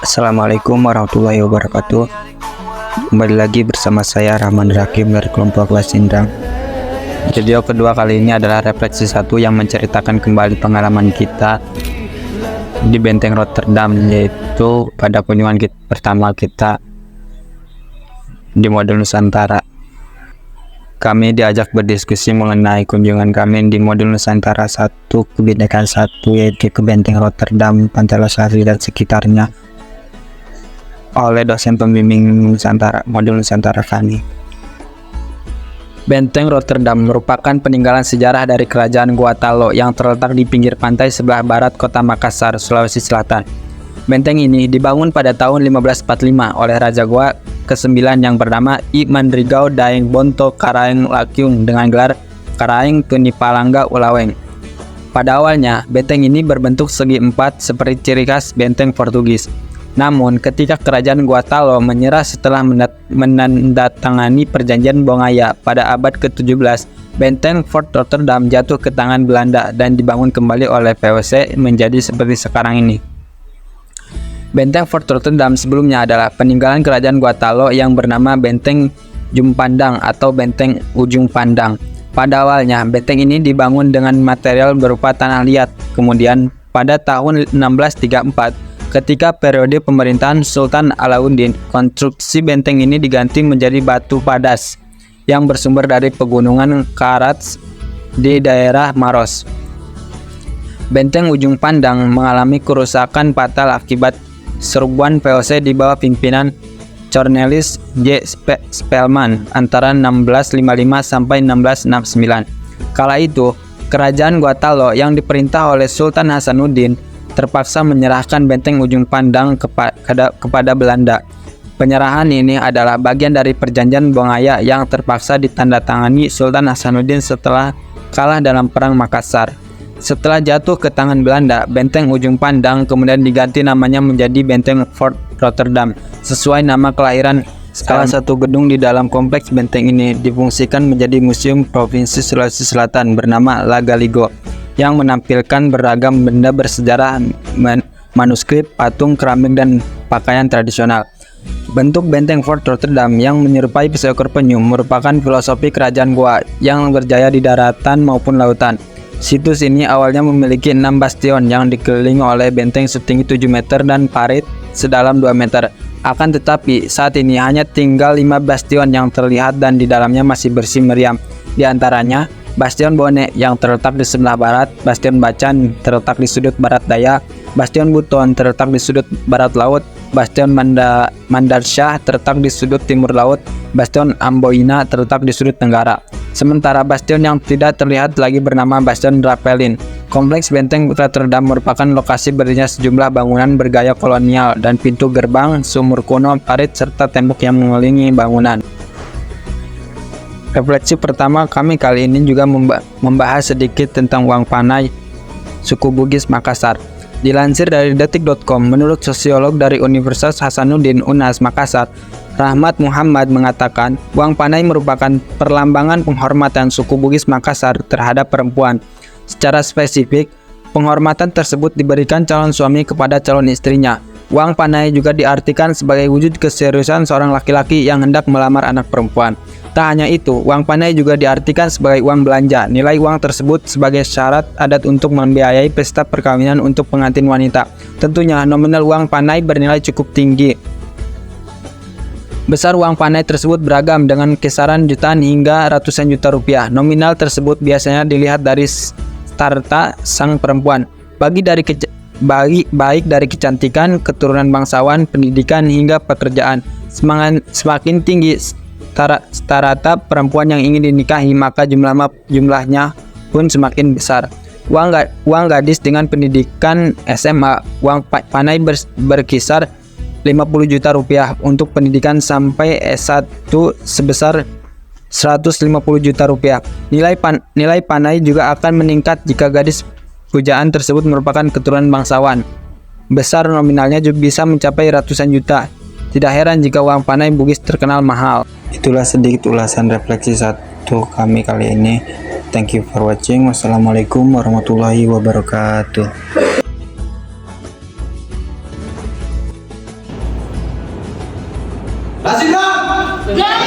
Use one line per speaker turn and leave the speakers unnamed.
Assalamualaikum warahmatullahi wabarakatuh. Kembali lagi bersama saya Rahman Rakim dari kelompok kelas Sindrang. Video kedua kali ini adalah refleksi satu yang menceritakan kembali pengalaman kita di Benteng Rotterdam, yaitu pada kunjungan pertama kita di Modul Nusantara. Kami diajak berdiskusi mengenai kunjungan kami di Modul Nusantara 1 Kebinekaan 1, yaitu ke Benteng Rotterdam, Pantai Losari dan sekitarnya, oleh dosen pembimbing Nusantara, Modul Nusantara kami. Benteng Rotterdam merupakan peninggalan sejarah dari Kerajaan Guatalo yang terletak di pinggir pantai sebelah barat kota Makassar, Sulawesi Selatan. Benteng ini dibangun pada tahun 1545 oleh Raja Goa ke-9 yang bernama I Mandrigao Daeng Bonto Karaeng Lakyung dengan gelar Karaeng Tunipalangga Ulaweng. Pada awalnya, benteng ini berbentuk segi empat seperti ciri khas benteng Portugis. Namun, ketika Kerajaan Guatalo menyerah setelah menandatangani Perjanjian Bongaya pada abad ke-17, benteng Fort Rotterdam jatuh ke tangan Belanda dan dibangun kembali oleh VOC menjadi seperti sekarang ini. Benteng Fort Rotterdam sebelumnya adalah peninggalan Kerajaan Guatalo yang bernama Benteng Jumpandang atau Benteng Ujung Pandang. Pada awalnya, benteng ini dibangun dengan material berupa tanah liat. Kemudian, pada tahun 1634, ketika periode pemerintahan Sultan Alauddin, konstruksi benteng ini diganti menjadi batu padas yang bersumber dari pegunungan Karats di daerah Maros. Benteng Ujung Pandang mengalami kerusakan fatal akibat serbuan VOC di bawah pimpinan Cornelis J. Spelman antara 1655 sampai 1669. Kala itu, Kerajaan Guatalo yang diperintah oleh Sultan Hasanuddin terpaksa menyerahkan benteng Ujung Pandang kepada Belanda. Penyerahan ini adalah bagian dari Perjanjian Bongaya yang terpaksa ditandatangani Sultan Hasanuddin setelah kalah dalam Perang Makassar. Setelah jatuh ke tangan Belanda, benteng Ujung Pandang kemudian diganti namanya menjadi Benteng Fort Rotterdam sesuai nama kelahiran. Salah satu gedung di dalam kompleks benteng ini difungsikan menjadi Museum Provinsi Sulawesi Selatan bernama Lagaligo yang menampilkan beragam benda bersejarah, manuskrip, patung, keramik, dan pakaian tradisional. Bentuk benteng Fort Rotterdam yang menyerupai seekor penyu merupakan filosofi Kerajaan Goa yang berjaya di daratan maupun lautan. Situs ini awalnya memiliki 6 bastion yang dikelilingi oleh benteng setinggi 7 meter dan parit sedalam 2 meter. Akan tetapi, saat ini hanya tinggal 5 bastion yang terlihat dan di dalamnya masih bersih meriam. Di antaranya, Bastion Bone yang terletak di sebelah barat, Bastion Bacan terletak di sudut barat daya, Bastion Buton terletak di sudut barat laut, Bastion Mandarsyah terletak di sudut timur laut, Bastion Amboina terletak di sudut tenggara. Sementara bastion yang tidak terlihat lagi bernama Bastion Rapelin. Kompleks Benteng Rotterdam merupakan lokasi berdirinya sejumlah bangunan bergaya kolonial dan pintu gerbang, sumur kuno, parit, serta tembok yang mengelilingi bangunan. Refleksi pertama kami kali ini juga membahas sedikit tentang uang panai suku Bugis Makassar. Dilansir dari detik.com, menurut sosiolog dari Universitas Hasanuddin UNAS Makassar, Rahmat Muhammad mengatakan, uang panai merupakan perlambangan penghormatan suku Bugis Makassar terhadap perempuan. Secara spesifik, penghormatan tersebut diberikan calon suami kepada calon istrinya. Uang panai juga diartikan sebagai wujud keseriusan seorang laki-laki yang hendak melamar anak perempuan. Tak hanya itu, uang panai juga diartikan sebagai uang belanja. Nilai uang tersebut sebagai syarat adat untuk membiayai pesta perkawinan untuk pengantin wanita. Tentunya, nominal uang panai bernilai cukup tinggi. Besar uang panai tersebut beragam dengan kisaran jutaan hingga ratusan juta rupiah. Nominal tersebut biasanya dilihat dari starta sang perempuan, baik dari kecantikan, keturunan bangsawan, pendidikan, hingga pekerjaan. Semakin tinggi starata perempuan yang ingin dinikahi, maka jumlahnya pun semakin besar. Uang gadis dengan pendidikan SMA, uang panai berkisar 50 juta rupiah. Untuk pendidikan sampai S1 sebesar 150 juta rupiah. Nilai panai juga akan meningkat jika gadis pujaan tersebut merupakan keturunan bangsawan. Besar nominalnya juga bisa mencapai ratusan juta. Tidak heran jika uang panai Bugis terkenal mahal. Itulah sedikit ulasan refleksi satu kami kali ini. Thank you for watching. Wassalamualaikum warahmatullahi wabarakatuh.
Masih dong?
Jadi